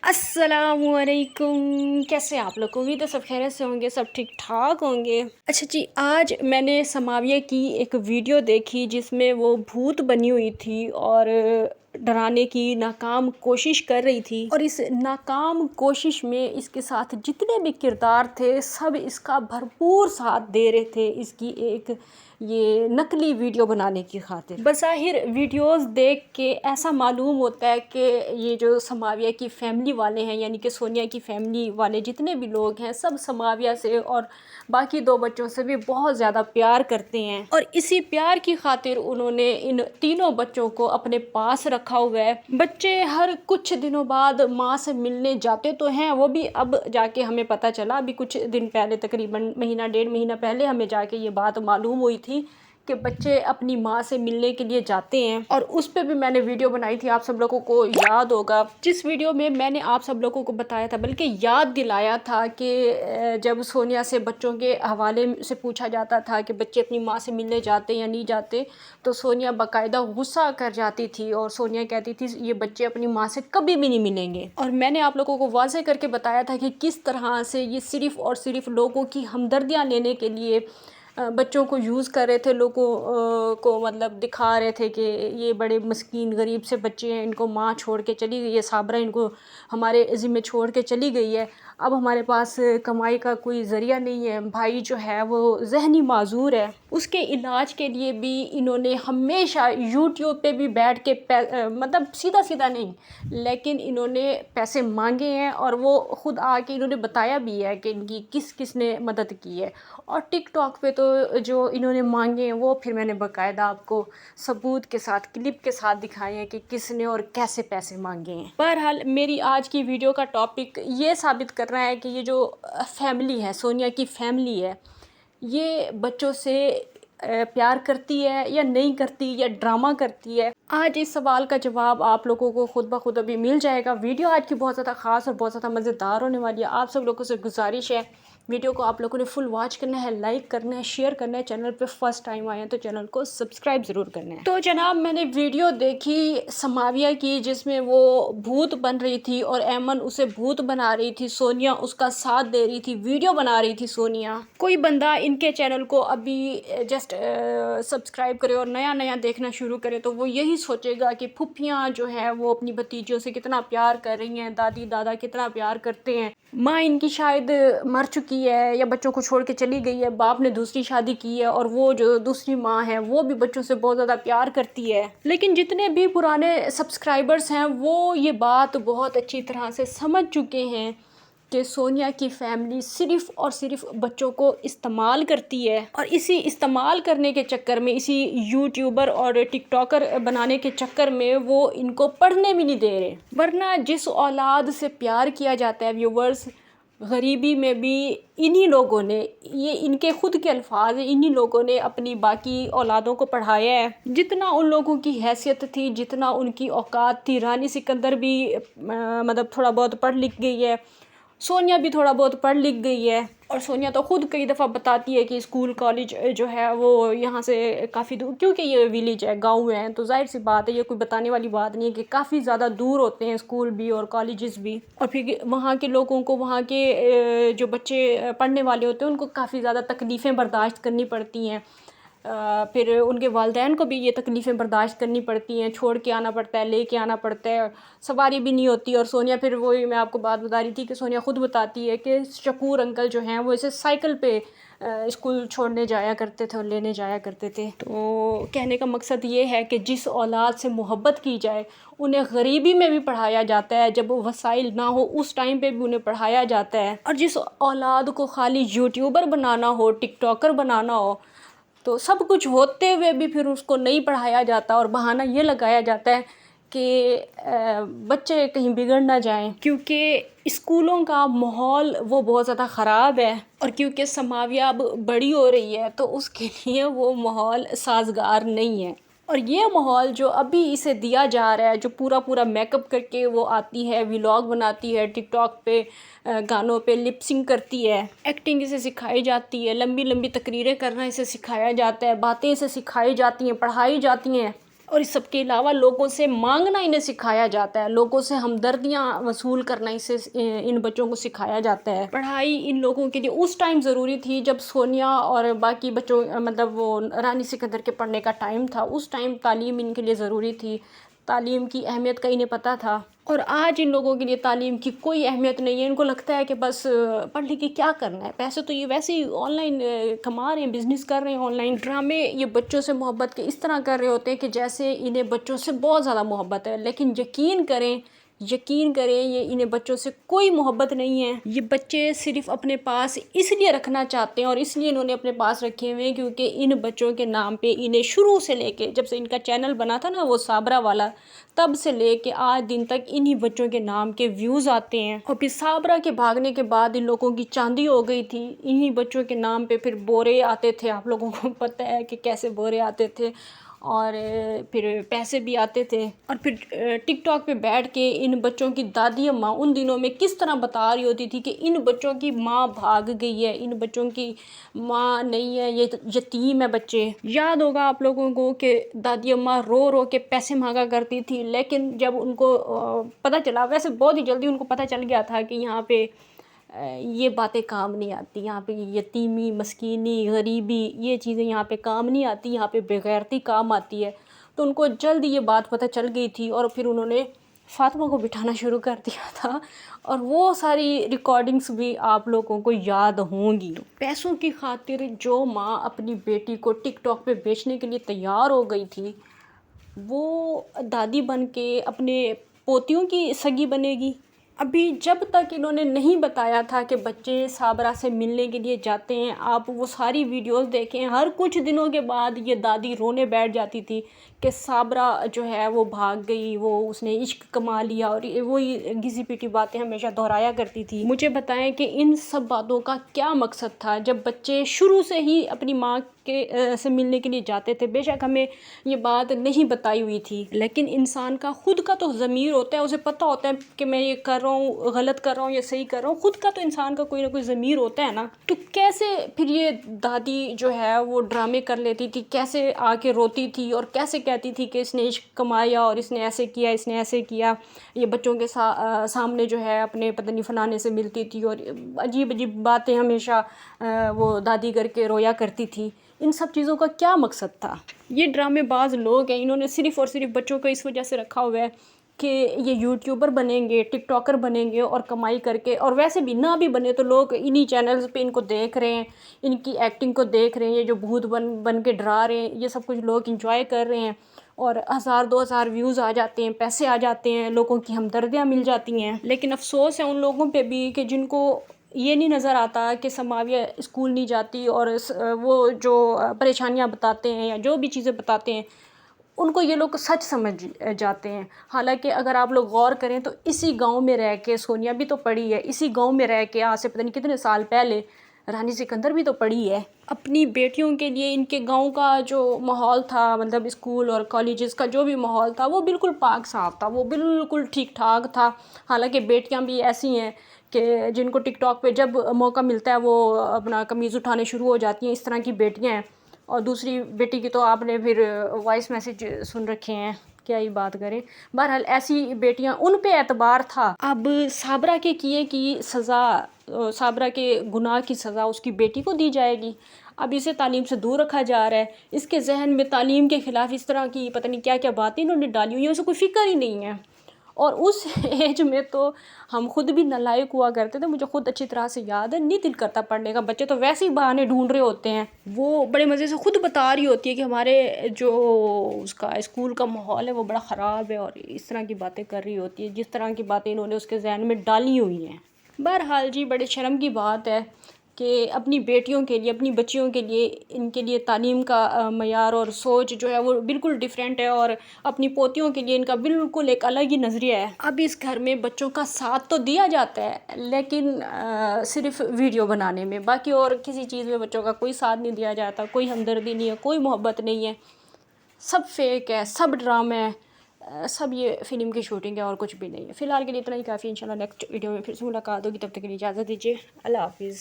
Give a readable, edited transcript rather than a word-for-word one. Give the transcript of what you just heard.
السلام علیکم، کیسے آپ لوگ؟ امید ہے سب خیریت سے ہوں گے، سب ٹھیک ٹھاک ہوں گے۔ اچھا جی، آج میں نے سماویہ کی ایک ویڈیو دیکھی جس میں وہ بھوت بنی ہوئی تھی اور ڈرانے کی ناکام کوشش کر رہی تھی، اور اس ناکام کوشش میں اس کے ساتھ جتنے بھی کردار تھے سب اس کا بھرپور ساتھ دے رہے تھے اس کی ایک یہ نقلی ویڈیو بنانے کی خاطر۔ بظاہر ویڈیوز دیکھ کے ایسا معلوم ہوتا ہے کہ یہ جو سماویہ کی فیملی والے ہیں، یعنی کہ سونیا کی فیملی والے جتنے بھی لوگ ہیں سب سماویہ سے اور باقی دو بچوں سے بھی بہت زیادہ پیار کرتے ہیں، اور اسی پیار کی خاطر انہوں نے ان تینوں بچوں کو اپنے پاس رکھا ہوا ہے۔ بچے ہر کچھ دنوں بعد ماں سے ملنے جاتے تو ہیں، وہ بھی اب جا کے ہمیں پتہ چلا، ابھی کچھ دن پہلے تقریباً مہینہ ڈیڑھ مہینہ پہلے ہمیں جا کے یہ بات معلوم ہوئی تھی کہ بچے اپنی ماں سے ملنے کے لیے جاتے ہیں، اور اس پہ بھی میں نے ویڈیو بنائی تھی، آپ سب لوگوں کو یاد ہوگا، جس ویڈیو میں میں نے آپ سب لوگوں کو بتایا تھا بلکہ یاد دلایا تھا کہ جب سونیا سے بچوں کے حوالے سے پوچھا جاتا تھا کہ بچے اپنی ماں سے ملنے جاتے یا نہیں جاتے، تو سونیا باقاعدہ غصہ کر جاتی تھی اور سونیا کہتی تھی یہ بچے اپنی ماں سے کبھی بھی نہیں ملیں گے، اور میں نے آپ لوگوں کو واضح کر کے بتایا تھا کہ کس طرح سے یہ صرف اور صرف لوگوں کی ہمدردیاں لینے کے لیے بچوں کو یوز کر رہے تھے، لوگوں کو مطلب دکھا رہے تھے کہ یہ بڑے مسکین غریب سے بچے ہیں، ان کو ماں چھوڑ کے چلی گئی ہے، صابرہ ان کو ہمارے ذمہ چھوڑ کے چلی گئی ہے، اب ہمارے پاس کمائی کا کوئی ذریعہ نہیں ہے، بھائی جو ہے وہ ذہنی معذور ہے، اس کے علاج کے لیے بھی انہوں نے ہمیشہ یوٹیوب پہ بھی بیٹھ کے مطلب سیدھا سیدھا نہیں لیکن انہوں نے پیسے مانگے ہیں، اور وہ خود آ کے انہوں نے بتایا بھی ہے کہ ان کی کس کس نے مدد کی ہے، اور ٹک ٹاک پہ تو جو انہوں نے مانگے ہیں وہ پھر میں نے باقاعدہ آپ کو ثبوت کے ساتھ کلپ کے ساتھ دکھائے ہیں کہ کس نے اور کیسے پیسے مانگے ہیں۔ بہرحال میری آج کی ویڈیو کا ٹاپک یہ ثابت کر رہا ہے کہ یہ جو فیملی ہے، سونیا کی فیملی ہے، یہ بچوں سے پیار کرتی ہے یا نہیں کرتی یا ڈرامہ کرتی ہے۔ آج اس سوال کا جواب آپ لوگوں کو خود بخود ابھی مل جائے گا۔ ویڈیو آج کی بہت زیادہ خاص اور بہت زیادہ مزیدار ہونے والی ہے۔ آپ سب لوگوں سے گزارش ہے ویڈیو کو آپ لوگوں نے فل واچ کرنا ہے، لائک کرنا ہے، شیئر کرنا ہے، چینل پہ فرسٹ ٹائم آئے ہیں تو چینل کو سبسکرائب ضرور کرنا ہے۔ تو جناب میں نے ویڈیو دیکھی سماویہ کی جس میں وہ بھوت بن رہی تھی اور ایمن اسے بھوت بنا رہی تھی، سونیا اس کا ساتھ دے رہی تھی، ویڈیو بنا رہی تھی سونیا۔ کوئی بندہ ان کے چینل کو ابھی جسٹ سبسکرائب کرے اور نیا نیا دیکھنا شروع کرے تو وہ یہی سوچے گا کہ پھپھیاں جو ہے وہ اپنی بھتیجوں سے کتنا پیار کر رہی ہیں، دادی دادا کتنا پیار کرتے ہیں، ماں ان کی شاید مر چکی ہے یا بچوں کو چھوڑ کے چلی گئی ہے، باپ نے دوسری شادی کی ہے، اور وہ جو دوسری ماں ہے وہ بھی بچوں سے بہت زیادہ پیار کرتی ہے۔ لیکن جتنے بھی پرانے سبسکرائبرز ہیں وہ یہ بات بہت اچھی طرح سے سمجھ چکے ہیں کہ سونیا کی فیملی صرف اور صرف بچوں کو استعمال کرتی ہے، اور اسی استعمال کرنے کے چکر میں، اسی یوٹیوبر اور ٹک ٹاکر بنانے کے چکر میں وہ ان کو پڑھنے بھی نہیں دے رہے، ورنہ جس اولاد سے پیار کیا جاتا ہے ویورز، غریبی میں بھی انہی لوگوں نے، یہ ان کے خود کے الفاظ ہیں، انہی لوگوں نے اپنی باقی اولادوں کو پڑھایا ہے، جتنا ان لوگوں کی حیثیت تھی، جتنا ان کی اوقات تھی۔ رانی سکندر بھی مطلب تھوڑا بہت پڑھ لکھ گئی ہے، سونیا بھی تھوڑا بہت پڑھ لکھ گئی ہے، اور سونیا تو خود کئی دفعہ بتاتی ہے کہ اسکول کالج جو ہے وہ یہاں سے کافی دور، کیونکہ یہ ویلیج ہے، گاؤں ہے، تو ظاہر سی بات ہے، یہ کوئی بتانے والی بات نہیں ہے کہ کافی زیادہ دور ہوتے ہیں اسکول بھی اور کالجز بھی، اور پھر وہاں کے لوگوں کو، وہاں کے جو بچے پڑھنے والے ہوتے ہیں ان کو کافی زیادہ تکلیفیں برداشت کرنی پڑتی ہیں، پھر ان کے والدین کو بھی یہ تکلیفیں برداشت کرنی پڑتی ہیں، چھوڑ کے آنا پڑتا ہے، لے کے آنا پڑتا ہے، سواری بھی نہیں ہوتی، اور سونیا پھر وہی میں آپ کو بات بتا رہی تھی کہ سونیا خود بتاتی ہے کہ شکور انکل جو ہیں وہ اسے سائیکل پہ اسکول چھوڑنے جایا کرتے تھے اور لینے جایا کرتے تھے۔ تو کہنے کا مقصد یہ ہے کہ جس اولاد سے محبت کی جائے انہیں غریبی میں بھی پڑھایا جاتا ہے، جب وہ وسائل نہ ہو اس ٹائم پہ بھی انہیں پڑھایا جاتا ہے، اور جس اولاد کو خالی یوٹیوبر بنانا ہو، ٹک ٹاکر بنانا ہو، تو سب کچھ ہوتے ہوئے بھی پھر اس کو نہیں پڑھایا جاتا، اور بہانہ یہ لگایا جاتا ہے کہ بچے کہیں بگڑ نہ جائیں، کیونکہ اسکولوں کا ماحول وہ بہت زیادہ خراب ہے، اور کیونکہ سماویہ اب بڑی ہو رہی ہے تو اس کے لیے وہ ماحول سازگار نہیں ہے، اور یہ ماحول جو ابھی اسے دیا جا رہا ہے، جو پورا میک اپ کر کے وہ آتی ہے، ولاگ بناتی ہے، ٹک ٹاک پہ گانوں پہ لپ سنگ کرتی ہے، ایکٹنگ اسے سکھائی جاتی ہے، لمبی تقریریں کرنا اسے سکھایا جاتا ہے، باتیں اسے سکھائی جاتی ہیں، پڑھائی جاتی ہیں، اور اس سب کے علاوہ لوگوں سے مانگنا انہیں سکھایا جاتا ہے، لوگوں سے ہمدردیاں وصول کرنا اسے ان بچوں کو سکھایا جاتا ہے۔ پڑھائی ان لوگوں کے لیے اس ٹائم ضروری تھی جب سونیا اور باقی بچوں مطلب وہ رانی سکندر کے پڑھنے کا ٹائم تھا، اس ٹائم تعلیم ان کے لیے ضروری تھی، تعلیم کی اہمیت کا انہیں پتہ تھا۔ اور آج ان لوگوں کے لیے تعلیم کی کوئی اہمیت نہیں ہے، ان کو لگتا ہے کہ بس پڑھ لکھ کے کیا کرنا ہے، پیسے تو یہ ویسے ہی آن لائن کما رہے ہیں، بزنس کر رہے ہیں آن لائن۔ ڈرامے یہ بچوں سے محبت کے اس طرح کر رہے ہوتے ہیں کہ جیسے انہیں بچوں سے بہت زیادہ محبت ہے، لیکن یقین کریں یہ انہیں بچوں سے کوئی محبت نہیں ہے۔ یہ بچے صرف اپنے پاس اس لیے رکھنا چاہتے ہیں اور اس لیے انہوں نے اپنے پاس رکھے ہوئے ہیں کیونکہ ان بچوں کے نام پہ انہیں شروع سے لے کے جب سے ان کا چینل بنا تھا نا وہ صابرہ والا، تب سے لے کے آج دن تک انہی بچوں کے نام کے ویوز آتے ہیں۔ اور پھر صابرہ کے بھاگنے کے بعد ان لوگوں کی چاندی ہو گئی تھی، انہی بچوں کے نام پہ پھر بورے آتے تھے، آپ لوگوں کو پتہ ہے کہ کیسے بورے آتے تھے، اور پھر پیسے بھی آتے تھے۔ اور پھر ٹک ٹاک پہ بیٹھ کے ان بچوں کی دادی اماں ان دنوں میں کس طرح بتا رہی ہوتی تھی کہ ان بچوں کی ماں بھاگ گئی ہے، ان بچوں کی ماں نہیں ہے، یہ یتیم ہے بچے۔ یاد ہوگا آپ لوگوں کو کہ دادی اماں رو رو کے پیسے مانگا کرتی تھی، لیکن جب ان کو پتہ چلا، ویسے بہت ہی جلدی ان کو پتہ چل گیا تھا کہ یہاں پہ یہ باتیں کام نہیں آتی، یہاں پہ یتیمی، مسکینی، غریبی، یہ چیزیں یہاں پہ کام نہیں آتی، یہاں پہ بے غیرتی کام آتی ہے۔ تو ان کو جلد یہ بات پتہ چل گئی تھی اور پھر انہوں نے فاطمہ کو بٹھانا شروع کر دیا تھا، اور وہ ساری ریکارڈنگز بھی آپ لوگوں کو یاد ہوں گی۔ پیسوں کی خاطر جو ماں اپنی بیٹی کو ٹک ٹاک پہ بیچنے کے لیے تیار ہو گئی تھی، وہ دادی بن کے اپنے پوتیوں کی سگی بنے گی؟ ابھی جب تک انہوں نے نہیں بتایا تھا کہ بچے صابرہ سے ملنے کے لیے جاتے ہیں، آپ وہ ساری ویڈیوز دیکھیں، ہر کچھ دنوں کے بعد یہ دادی رونے بیٹھ جاتی تھی کہ صابرہ جو ہے وہ بھاگ گئی، وہ اس نے عشق کما لیا، اور وہی گھسی پیٹی باتیں ہمیشہ دہرایا کرتی تھی۔ مجھے بتائیں کہ ان سب باتوں کا کیا مقصد تھا جب بچے شروع سے ہی اپنی ماں سے ملنے کے لیے جاتے تھے؟ بے شک ہمیں یہ بات نہیں بتائی ہوئی تھی، لیکن انسان کا خود کا تو ضمیر ہوتا ہے، اسے پتہ ہوتا ہے کہ میں یہ کر رہا ہوں، غلط کر رہا ہوں یا صحیح کر رہا ہوں، خود کا تو انسان کا کوئی نہ کوئی ضمیر ہوتا ہے نا۔ تو کیسے پھر یہ دادی جو ہے وہ ڈرامے کر لیتی تھی، کیسے آ کے روتی تھی اور کیسے کہتی تھی کہ اس نے عشق کمایا اور اس نے ایسے کیا، اس نے ایسے کیا، یہ بچوں کے سامنے جو ہے اپنے پتہ نہیں فلانے سے ملتی تھی، اور عجیب عجیب باتیں ہمیشہ وہ دادی کر کے رویا کرتی تھی۔ ان سب چیزوں کا کیا مقصد تھا؟ یہ ڈرامے باز لوگ ہیں، انہوں نے صرف اور صرف بچوں کو اس وجہ سے رکھا ہوا ہے کہ یہ یوٹیوبر بنیں گے، ٹک ٹاکر بنیں گے اور کمائی کر کے، اور ویسے بھی نہ بھی بنے تو لوگ انہی چینلز پہ ان کو دیکھ رہے ہیں، ان کی ایکٹنگ کو دیکھ رہے ہیں، یہ جو بھوت بن کے ڈرا رہے ہیں، یہ سب کچھ لوگ انجوائے کر رہے ہیں، اور 1000-2000 ویوز آ جاتے ہیں، پیسے آ جاتے ہیں، لوگوں کی ہمدردیاں مل جاتی ہیں۔ لیکن افسوس ہے ان لوگوں پہ بھی کہ جن کو یہ نہیں نظر آتا کہ سماویہ اسکول نہیں جاتی، اور وہ جو پریشانیاں بتاتے ہیں یا جو بھی چیزیں بتاتے ہیں ان کو یہ لوگ سچ سمجھ جاتے ہیں۔ حالانکہ اگر آپ لوگ غور کریں تو اسی گاؤں میں رہ کے سونیا بھی تو پڑھی ہے، اسی گاؤں میں رہ کے آج سے پتہ نہیں کتنے سال پہلے رانی سکندر بھی تو پڑھی ہے۔ اپنی بیٹیوں کے لیے ان کے گاؤں کا جو ماحول تھا، مطلب اسکول اور کالجز کا جو بھی ماحول تھا، وہ بالکل پاک صاف تھا، وہ بالکل ٹھیک ٹھاک تھا۔ حالانکہ بیٹیاں بھی ایسی ہیں کہ جن کو ٹک ٹاک پہ جب موقع ملتا ہے وہ اپنا قمیض اٹھانے شروع ہو جاتی ہیں، اس طرح کی بیٹیاں ہیں۔ اور دوسری بیٹی کی تو آپ نے پھر وائس میسیج سن رکھے ہیں، کیا ہی بات کریں۔ بہرحال ایسی بیٹیاں، ان پہ اعتبار تھا۔ اب صابرہ کے کیے کی سزا، صابرہ کے گناہ کی سزا اس کی بیٹی کو دی جائے گی۔ اب اسے تعلیم سے دور رکھا جا رہا ہے، اس کے ذہن میں تعلیم کے خلاف اس طرح کی پتہ نہیں کیا کیا باتیں انہوں نے ڈالی ہوئی ہیں، اسے کوئی فکر ہی نہیں ہے۔ اور اس ایج میں تو ہم خود بھی نالائق ہوا کرتے تھے، مجھے خود اچھی طرح سے یاد ہے، نہیں دل کرتا پڑھنے کا، بچے تو ویسے ہی بہانے ڈھونڈ رہے ہوتے ہیں۔ وہ بڑے مزے سے خود بتا رہی ہوتی ہے کہ ہمارے جو اس کا اسکول کا ماحول ہے وہ بڑا خراب ہے، اور اس طرح کی باتیں کر رہی ہوتی ہے، جس طرح کی باتیں انہوں نے اس کے ذہن میں ڈالی ہوئی ہیں۔ بہرحال جی بڑے شرم کی بات ہے کہ اپنی بیٹیوں کے لیے، اپنی بچیوں کے لیے، ان کے لیے تعلیم کا معیار اور سوچ جو ہے وہ بالکل ڈیفرینٹ ہے، اور اپنی پوتیوں کے لیے ان کا بالکل ایک الگ ہی نظریہ ہے۔ اب اس گھر میں بچوں کا ساتھ تو دیا جاتا ہے، لیکن صرف ویڈیو بنانے میں، باقی اور کسی چیز میں بچوں کا کوئی ساتھ نہیں دیا جاتا، کوئی ہمدردی نہیں ہے، کوئی محبت نہیں ہے، سب فیک ہے، سب ڈرامہ ہے، سب یہ فلم کی شوٹنگ ہے اور کچھ بھی نہیں ہے۔ فی الحال کے لیے اتنا ہی کافی، انشاءاللہ نیکسٹ ویڈیو میں پھر سے ملاقات ہوگی، تب تک کے لیے اجازت دیجیے، اللہ حافظ۔